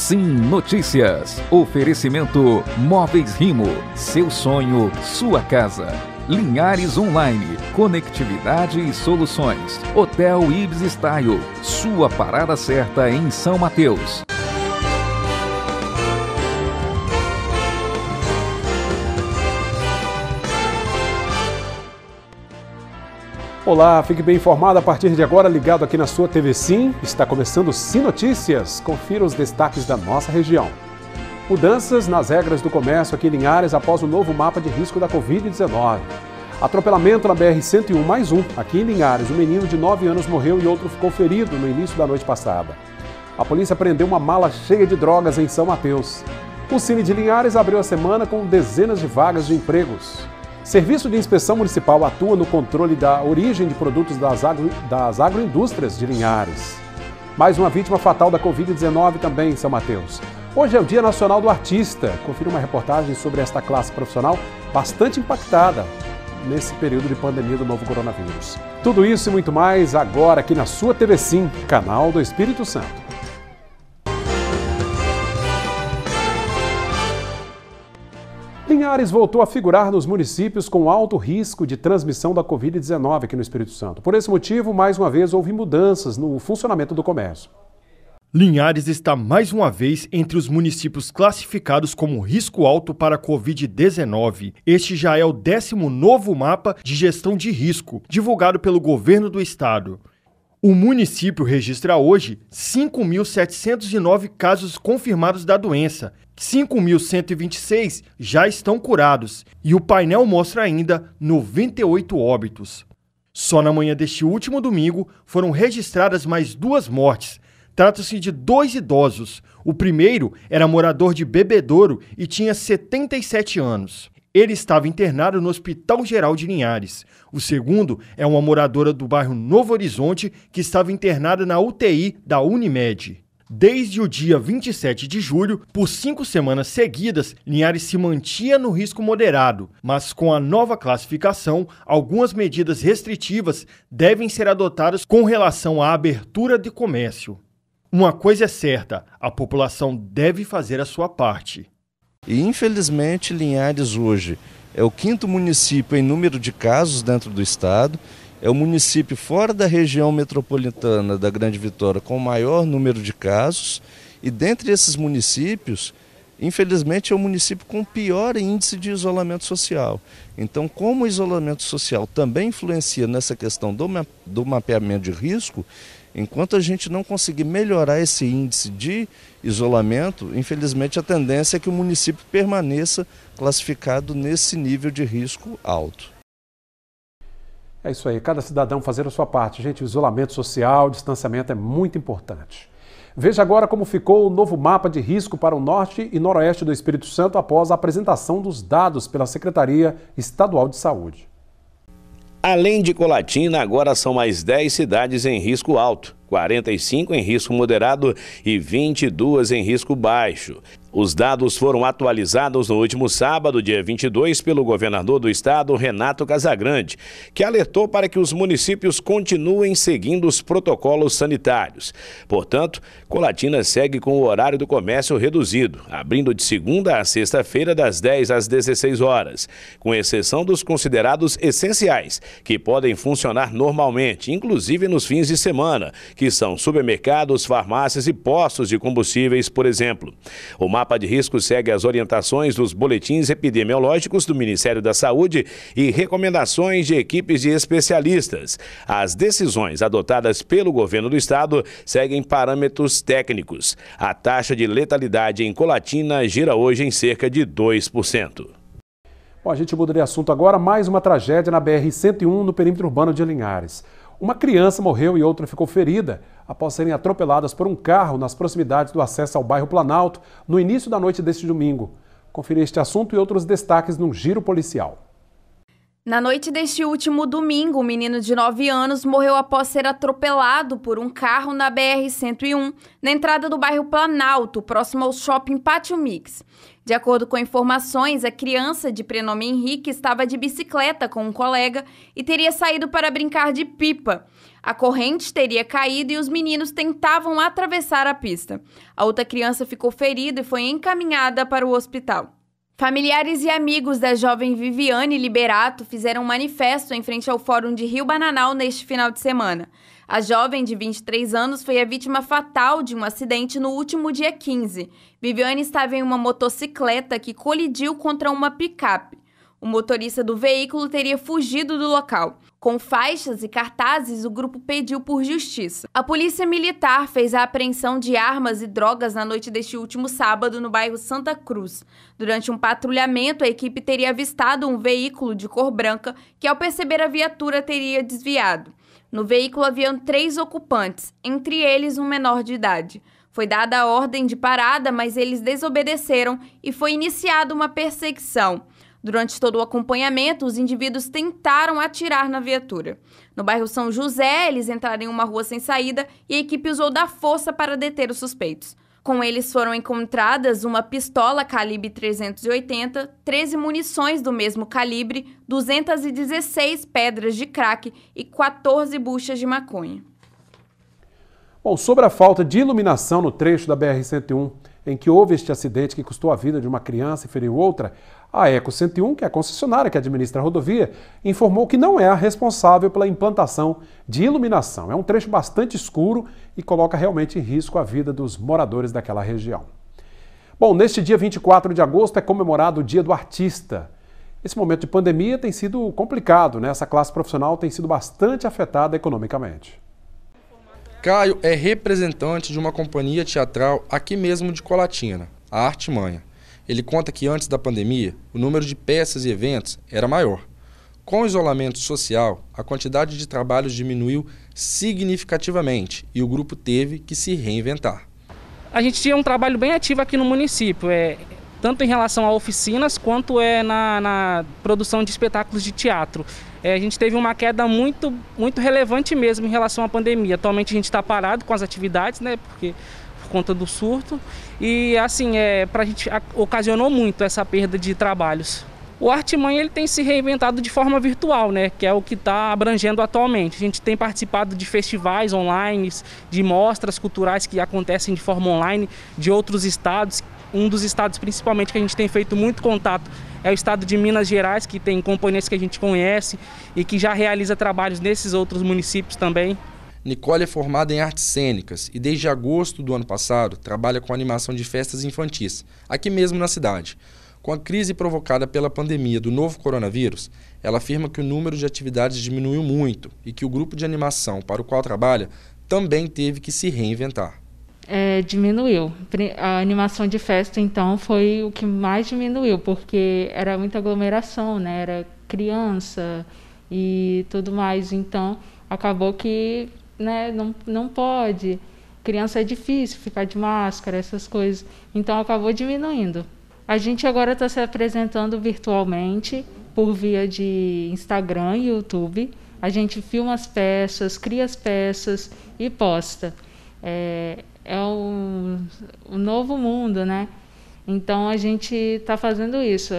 Sim Notícias. Oferecimento Móveis Rimo. Seu sonho, sua casa. Linhares Online. Conectividade e soluções. Hotel Ibis Style. Sua parada certa em São Mateus. Olá, fique bem informado a partir de agora, ligado aqui na sua TV Sim. Está começando o Sim Notícias. Confira os destaques da nossa região. Mudanças nas regras do comércio aqui em Linhares após o novo mapa de risco da Covid-19. Atropelamento na BR-101+1. Aqui em Linhares, um menino de 9 anos morreu e outro ficou ferido no início da noite passada. A polícia prendeu uma mala cheia de drogas em São Mateus. O Cine de Linhares abriu a semana com dezenas de vagas de empregos. Serviço de Inspeção Municipal atua no controle da origem de produtos das agroindústrias de Linhares. Mais uma vítima fatal da Covid-19 também em São Mateus. Hoje é o Dia Nacional do Artista. Confira uma reportagem sobre esta classe profissional bastante impactada nesse período de pandemia do novo coronavírus. Tudo isso e muito mais agora aqui na sua TV Sim, canal do Espírito Santo. Linhares voltou a figurar nos municípios com alto risco de transmissão da Covid-19 aqui no Espírito Santo. Por esse motivo, mais uma vez, houve mudanças no funcionamento do comércio. Linhares está mais uma vez entre os municípios classificados como risco alto para a Covid-19. Este já é o 10º novo mapa de gestão de risco, divulgado pelo governo do estado. O município registra hoje 5.709 casos confirmados da doença, 5.126 já estão curados e o painel mostra ainda 98 óbitos. Só na manhã deste último domingo foram registradas mais 2 mortes. Trata-se de 2 idosos. O primeiro era morador de Bebedouro e tinha 77 anos. Ele estava internado no Hospital Geral de Linhares. O segundo é uma moradora do bairro Novo Horizonte que estava internada na UTI da Unimed. Desde o dia 27 de julho, por 5 semanas seguidas, Linhares se mantinha no risco moderado, mas com a nova classificação, algumas medidas restritivas devem ser adotadas com relação à abertura de comércio. Uma coisa é certa, a população deve fazer a sua parte. E infelizmente Linhares hoje é o 5º município em número de casos dentro do estado, é o município fora da região metropolitana da Grande Vitória com o maior número de casos e dentre esses municípios, infelizmente é o município com o pior índice de isolamento social. Então, como o isolamento social também influencia nessa questão do mapeamento de risco, enquanto a gente não conseguir melhorar esse índice de isolamento, infelizmente a tendência é que o município permaneça classificado nesse nível de risco alto. É isso aí, cada cidadão fazer a sua parte. Gente, o isolamento social, o distanciamento é muito importante. Veja agora como ficou o novo mapa de risco para o norte e noroeste do Espírito Santo após a apresentação dos dados pela Secretaria Estadual de Saúde. Além de Colatina, agora são mais 10 cidades em risco alto, 45 em risco moderado e 22 em risco baixo. Os dados foram atualizados no último sábado, dia 22, pelo governador do estado, Renato Casagrande, que alertou para que os municípios continuem seguindo os protocolos sanitários. Portanto, Colatina segue com o horário do comércio reduzido, abrindo de segunda a sexta-feira das 10 às 16 horas, com exceção dos considerados essenciais, que podem funcionar normalmente, inclusive nos fins de semana, que são supermercados, farmácias e postos de combustíveis, por exemplo. O mapa de risco segue as orientações dos boletins epidemiológicos do Ministério da Saúde e recomendações de equipes de especialistas. As decisões adotadas pelo governo do estado seguem parâmetros técnicos. A taxa de letalidade em Colatina gira hoje em cerca de 2%. Bom, a gente muda de assunto agora. Mais uma tragédia na BR-101 no perímetro urbano de Linhares. Uma criança morreu e outra ficou ferida após serem atropeladas por um carro nas proximidades do acesso ao bairro Planalto no início da noite deste domingo. Confira este assunto e outros destaques no Giro Policial. Na noite deste último domingo, um menino de 9 anos morreu após ser atropelado por um carro na BR-101, na entrada do bairro Planalto, próximo ao shopping Pátio Mix. De acordo com informações, a criança, de prenome Henrique, estava de bicicleta com um colega e teria saído para brincar de pipa. A corrente teria caído e os meninos tentavam atravessar a pista. A outra criança ficou ferida e foi encaminhada para o hospital. Familiares e amigos da jovem Viviane Liberato fizeram um manifesto em frente ao Fórum de Rio Bananal neste final de semana. A jovem, de 23 anos, foi a vítima fatal de um acidente no último dia 15. Viviane estava em uma motocicleta que colidiu contra uma picape. O motorista do veículo teria fugido do local. Com faixas e cartazes, o grupo pediu por justiça. A polícia militar fez a apreensão de armas e drogas na noite deste último sábado no bairro Santa Cruz. Durante um patrulhamento, a equipe teria avistado um veículo de cor branca que, ao perceber a viatura, teria desviado. No veículo haviam 3 ocupantes, entre eles um menor de idade. Foi dada a ordem de parada, mas eles desobedeceram e foi iniciada uma perseguição. Durante todo o acompanhamento, os indivíduos tentaram atirar na viatura. No bairro São José, eles entraram em uma rua sem saída e a equipe usou da força para deter os suspeitos. Com eles foram encontradas uma pistola calibre 380, 13 munições do mesmo calibre, 216 pedras de crack e 14 buchas de maconha. Bom, sobre a falta de iluminação no trecho da BR-101, em que houve este acidente que custou a vida de uma criança e feriu outra, a Eco 101, que é a concessionária que administra a rodovia, informou que não é a responsável pela implantação de iluminação. É um trecho bastante escuro e coloca realmente em risco a vida dos moradores daquela região. Bom, neste dia 24 de agosto é comemorado o Dia do Artista. Esse momento de pandemia tem sido complicado, né? Essa classe profissional tem sido bastante afetada economicamente. Caio é representante de uma companhia teatral aqui mesmo de Colatina, a Artimanha. Ele conta que antes da pandemia, o número de peças e eventos era maior. Com o isolamento social, a quantidade de trabalhos diminuiu significativamente e o grupo teve que se reinventar. A gente tinha um trabalho bem ativo aqui no município, tanto em relação a oficinas quanto na produção de espetáculos de teatro. A gente teve uma queda muito relevante mesmo em relação à pandemia. Atualmente a gente está parado com as atividades, né, por conta do surto. E assim, pra gente ocasionou muito essa perda de trabalhos. O Artimanha ele tem se reinventado de forma virtual, né, que é o que está abrangendo atualmente. A gente tem participado de festivais online, de mostras culturais que acontecem de forma online de outros estados. Um dos estados principalmente que a gente tem feito muito contato é o estado de Minas Gerais, que tem companhias que a gente conhece e que já realiza trabalhos nesses outros municípios também. Nicole é formada em artes cênicas e desde agosto do ano passado trabalha com animação de festas infantis, aqui mesmo na cidade. Com a crise provocada pela pandemia do novo coronavírus, ela afirma que o número de atividades diminuiu muito e que o grupo de animação para o qual trabalha também teve que se reinventar. Diminuiu. A animação de festa, então, foi o que mais diminuiu, porque era muita aglomeração, né? Era criança e tudo mais. Então, acabou que, né, não pode. Criança é difícil ficar de máscara, essas coisas. Então, acabou diminuindo. A gente agora está se apresentando virtualmente por via de Instagram e YouTube. A gente filma as peças, cria as peças e posta. É um novo mundo, né? Então a gente está fazendo isso.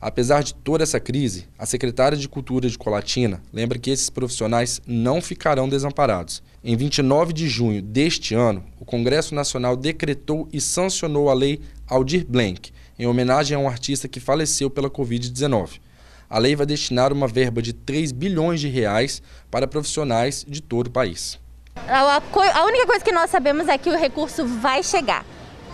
Apesar de toda essa crise, a secretária de Cultura de Colatina lembra que esses profissionais não ficarão desamparados. Em 29 de junho deste ano, o Congresso Nacional decretou e sancionou a Lei Aldir Blanc, em homenagem a um artista que faleceu pela Covid-19. A lei vai destinar uma verba de 3 bilhões de reais para profissionais de todo o país. A única coisa que nós sabemos é que o recurso vai chegar.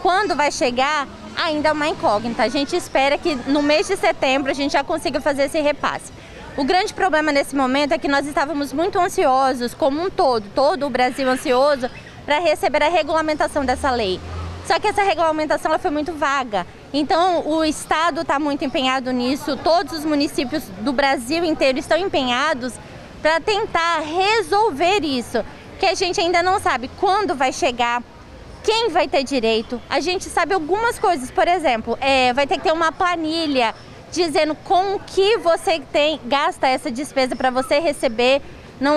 Quando vai chegar, ainda é uma incógnita. A gente espera que no mês de setembro a gente já consiga fazer esse repasse. O grande problema nesse momento é que nós estávamos muito ansiosos, como um todo o Brasil ansioso, para receber a regulamentação dessa lei. Só que essa regulamentação ela foi muito vaga. Então o Estado está muito empenhado nisso, todos os municípios do Brasil inteiro estão empenhados para tentar resolver isso. Que a gente ainda não sabe quando vai chegar, quem vai ter direito. A gente sabe algumas coisas, por exemplo, vai ter que ter uma planilha dizendo com o que você gasta essa despesa para você receber. Não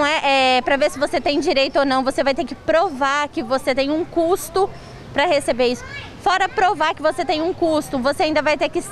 para ver se você tem direito ou não, você vai ter que provar que você tem um custo para receber isso. Fora provar que você tem um custo, você ainda vai ter que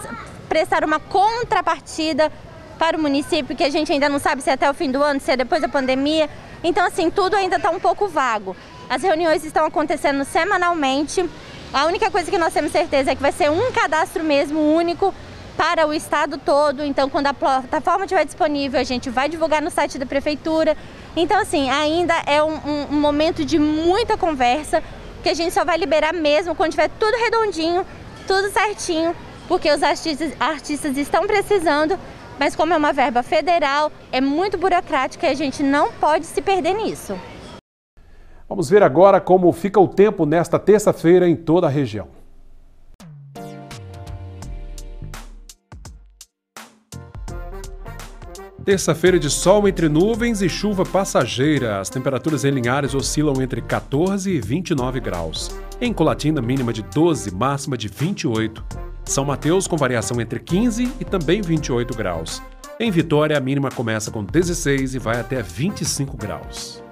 prestar uma contrapartida para o município, que a gente ainda não sabe se é até o fim do ano, se é depois da pandemia. Então, assim, tudo ainda está um pouco vago. As reuniões estão acontecendo semanalmente. A única coisa que nós temos certeza é que vai ser um cadastro mesmo único para o estado todo. Então, quando a plataforma estiver disponível, a gente vai divulgar no site da prefeitura. Então, assim, ainda é um momento de muita conversa, que a gente só vai liberar mesmo quando tiver tudo redondinho, tudo certinho, porque os artistas estão precisando, mas como é uma verba federal, é muito burocrática e a gente não pode se perder nisso. Vamos ver agora como fica o tempo nesta terça-feira em toda a região. Terça-feira de sol entre nuvens e chuva passageira. As temperaturas em Linhares oscilam entre 14 e 29 graus. Em Colatina, mínima de 12, máxima de 28. São Mateus com variação entre 15 e também 28 graus. Em Vitória, a mínima começa com 16 e vai até 25 graus.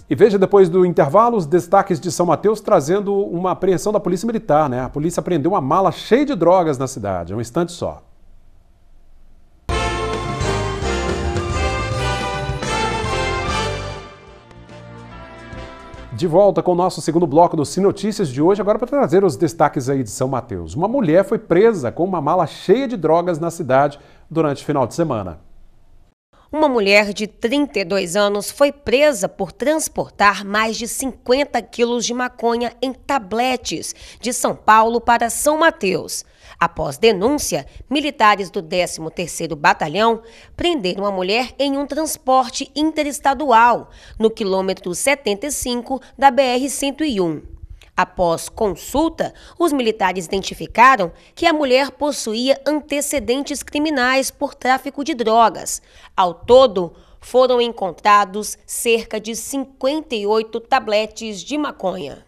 E veja depois do intervalo os destaques de São Mateus trazendo uma apreensão da Polícia Militar, né? A polícia apreendeu uma mala cheia de drogas na cidade. Um instante só. De volta com o nosso segundo bloco do Sinotícias de hoje, agora para trazer os destaques aí de São Mateus. Uma mulher foi presa com uma mala cheia de drogas na cidade durante o final de semana. Uma mulher de 32 anos foi presa por transportar mais de 50 quilos de maconha em tabletes de São Paulo para São Mateus. Após denúncia, militares do 13º Batalhão prenderam a mulher em um transporte interestadual, no quilômetro 75 da BR-101. Após consulta, os militares identificaram que a mulher possuía antecedentes criminais por tráfico de drogas. Ao todo, foram encontrados cerca de 58 tabletes de maconha.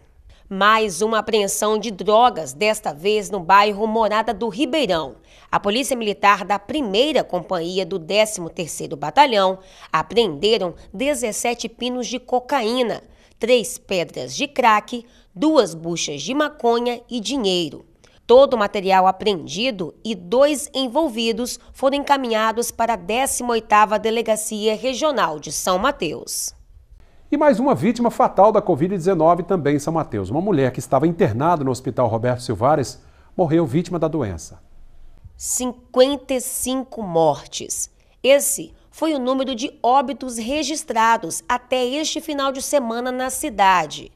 Mais uma apreensão de drogas, desta vez no bairro Morada do Ribeirão. A Polícia Militar da 1ª Companhia do 13º Batalhão apreenderam 17 pinos de cocaína, 3 pedras de crack, 2 buchas de maconha e dinheiro. Todo o material apreendido e 2 envolvidos foram encaminhados para a 18ª Delegacia Regional de São Mateus. E mais uma vítima fatal da Covid-19 também em São Mateus. Uma mulher que estava internada no Hospital Roberto Silvares morreu vítima da doença. 55 mortes. Esse foi o número de óbitos registrados até este final de semana na cidade.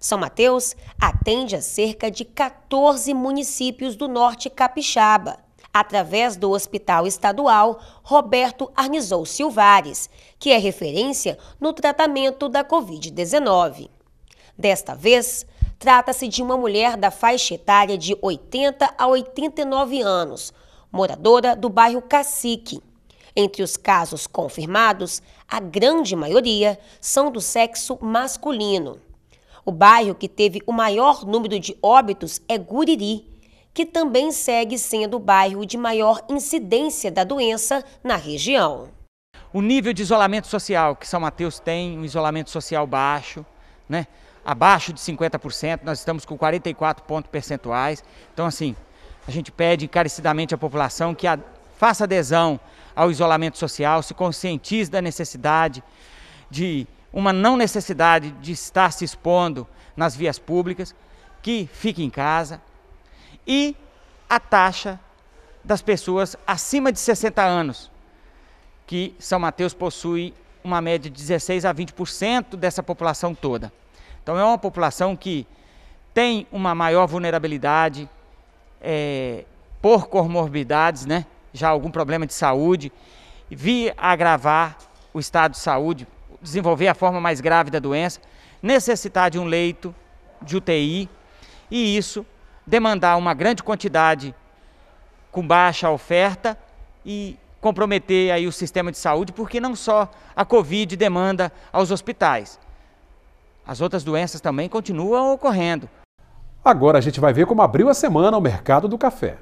São Mateus atende a cerca de 14 municípios do norte capixaba, através do Hospital Estadual Roberto Arnizou Silvares, que é referência no tratamento da Covid-19. Desta vez, trata-se de uma mulher da faixa etária de 80 a 89 anos, moradora do bairro Cacique. Entre os casos confirmados, a grande maioria são do sexo masculino. O bairro que teve o maior número de óbitos é Guriri, que também segue sendo o bairro de maior incidência da doença na região. O nível de isolamento social que São Mateus tem, um isolamento social baixo, né? Abaixo de 50%, nós estamos com 44 pontos percentuais. Então, assim, a gente pede encarecidamente à população que faça adesão ao isolamento social, se conscientize da necessidade de uma não necessidade de estar se expondo nas vias públicas, que fique em casa. E a taxa das pessoas acima de 60 anos, que São Mateus possui uma média de 16 a 20% dessa população toda. Então é uma população que tem uma maior vulnerabilidade por comorbidades, né? Já algum problema de saúde, vir agravar o estado de saúde, desenvolver a forma mais grave da doença, necessitar de um leito de UTI e isso demandar uma grande quantidade com baixa oferta e comprometer aí o sistema de saúde, porque não só a Covid demanda aos hospitais, as outras doenças também continuam ocorrendo. Agora a gente vai ver como abriu a semana o mercado do café.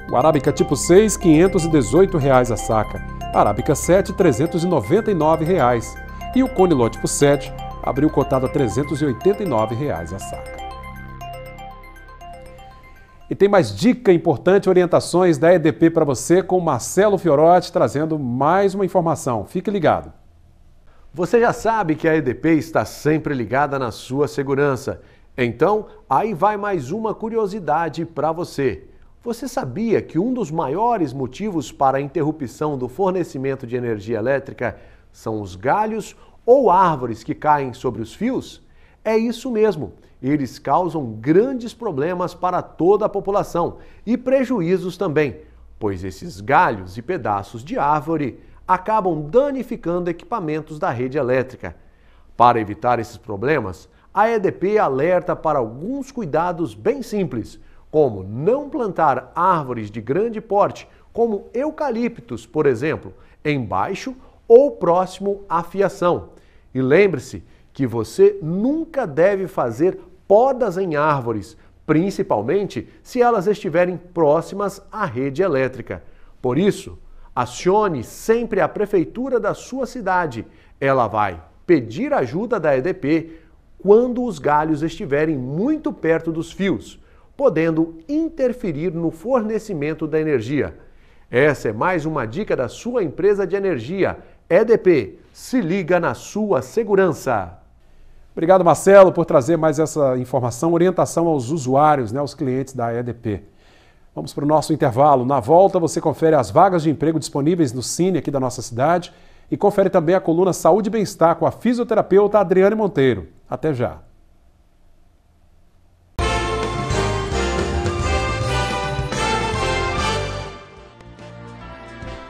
O Arábica tipo 6, R$ 518 a saca. Arábica 7, R$ 399. E o Conilon tipo 7 abriu cotado a R$ 389 a saca. E tem mais dica importante, orientações da EDP para você com Marcelo Fiorotti trazendo mais uma informação. Fique ligado. Você já sabe que a EDP está sempre ligada na sua segurança. Então, aí vai mais uma curiosidade para você. Você sabia que um dos maiores motivos para a interrupção do fornecimento de energia elétrica são os galhos ou árvores que caem sobre os fios? É isso mesmo. Eles causam grandes problemas para toda a população e prejuízos também, pois esses galhos e pedaços de árvore acabam danificando equipamentos da rede elétrica. Para evitar esses problemas, a EDP alerta para alguns cuidados bem simples, como não plantar árvores de grande porte, como eucaliptos, por exemplo, embaixo ou próximo à fiação. E lembre-se que você nunca deve fazer podas em árvores, principalmente se elas estiverem próximas à rede elétrica. Por isso, acione sempre a prefeitura da sua cidade. Ela vai pedir ajuda da EDP quando os galhos estiverem muito perto dos fios, podendo interferir no fornecimento da energia. Essa é mais uma dica da sua empresa de energia. EDP, se liga na sua segurança. Obrigado, Marcelo, por trazer mais essa informação, orientação aos usuários, aos clientes da EDP. Vamos para o nosso intervalo. Na volta, você confere as vagas de emprego disponíveis no Cine aqui da nossa cidade e confere também a coluna Saúde e Bem-Estar com a fisioterapeuta Adriane Monteiro. Até já.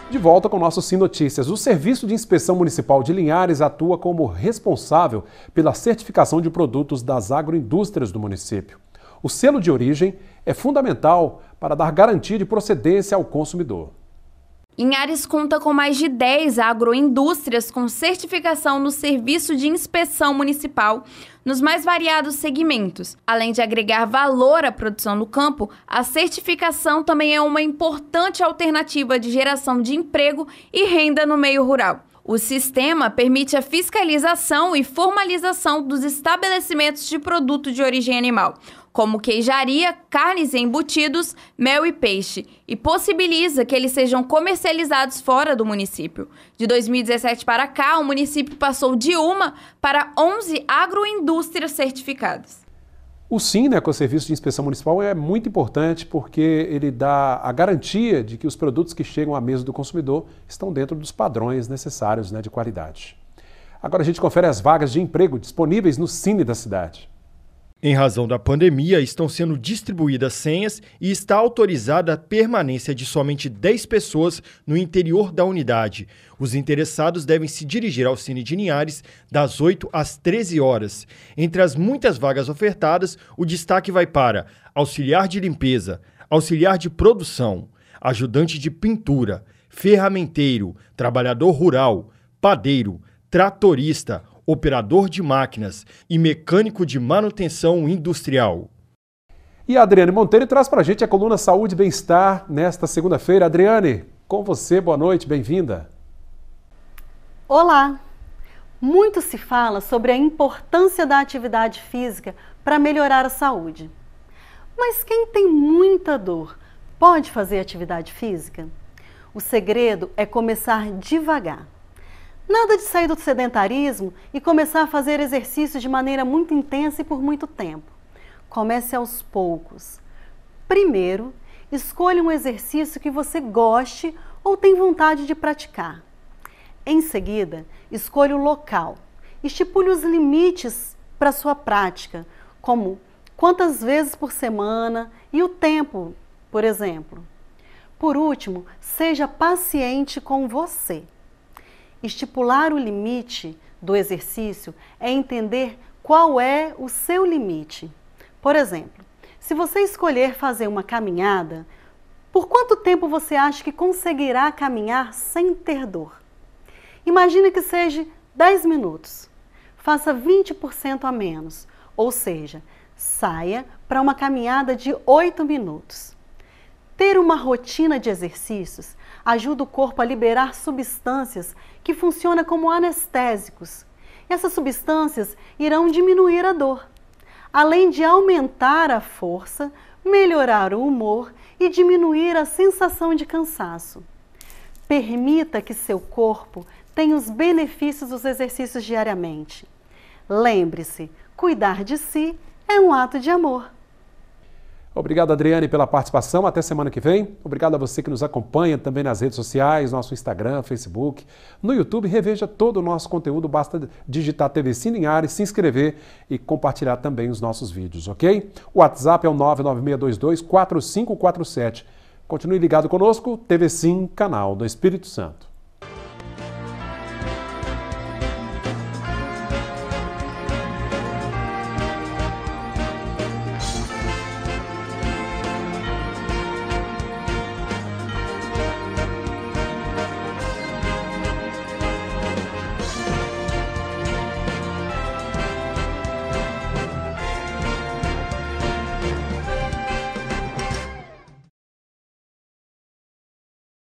De volta com o nosso Sim Notícias. O Serviço de Inspeção Municipal de Linhares atua como responsável pela certificação de produtos das agroindústrias do município. O selo de origem é fundamental para dar garantia de procedência ao consumidor. Linhares conta com mais de 10 agroindústrias com certificação no Serviço de Inspeção Municipal nos mais variados segmentos. Além de agregar valor à produção no campo, a certificação também é uma importante alternativa de geração de emprego e renda no meio rural. O sistema permite a fiscalização e formalização dos estabelecimentos de produto de origem animal, como queijaria, carnes e embutidos, mel e peixe, e possibiliza que eles sejam comercializados fora do município. De 2017 para cá, o município passou de 1 para 11 agroindústrias certificadas. O SIM, com o Serviço de Inspeção Municipal, é muito importante porque ele dá a garantia de que os produtos que chegam à mesa do consumidor estão dentro dos padrões necessários de qualidade. Agora a gente confere as vagas de emprego disponíveis no Cine da cidade. Em razão da pandemia, estão sendo distribuídas senhas e está autorizada a permanência de somente 10 pessoas no interior da unidade. Os interessados devem se dirigir ao Cine de Linhares das 8 às 13 horas. Entre as muitas vagas ofertadas, o destaque vai para auxiliar de limpeza, auxiliar de produção, ajudante de pintura, ferramenteiro, trabalhador rural, padeiro, tratorista, operador de máquinas e mecânico de manutenção industrial. E a Adriane Monteiro traz para a gente a coluna Saúde e Bem-Estar nesta segunda-feira. Adriane, com você, boa noite, bem-vinda. Olá! Muito se fala sobre a importância da atividade física para melhorar a saúde. Mas quem tem muita dor pode fazer atividade física? O segredo é começar devagar. Nada de sair do sedentarismo e começar a fazer exercício de maneira muito intensa e por muito tempo. Comece aos poucos. Primeiro, escolha um exercício que você goste ou tem vontade de praticar. Em seguida, escolha o local. Estipule os limites para sua prática, como quantas vezes por semana e o tempo, por exemplo. Por último, seja paciente com você. Estipular o limite do exercício é entender qual é o seu limite. Por exemplo, se você escolher fazer uma caminhada, por quanto tempo você acha que conseguirá caminhar sem ter dor? Imagine que seja 10 minutos. Faça 20% a menos, ou seja, saia para uma caminhada de 8 minutos. Ter uma rotina de exercícios ajuda o corpo a liberar substâncias que funcionam como anestésicos. Essas substâncias irão diminuir a dor. Além de aumentar a força, melhorar o humor e diminuir a sensação de cansaço. Permita que seu corpo tenha os benefícios dos exercícios diariamente. Lembre-se, cuidar de si é um ato de amor. Obrigado, Adriane, pela participação. Até semana que vem. Obrigado a você que nos acompanha também nas redes sociais, nosso Instagram, Facebook. No YouTube, reveja todo o nosso conteúdo. Basta digitar TVC Linhares, se inscrever e compartilhar também os nossos vídeos, ok? O WhatsApp é o 99622-4547. Continue ligado conosco, TV Sim, canal do Espírito Santo.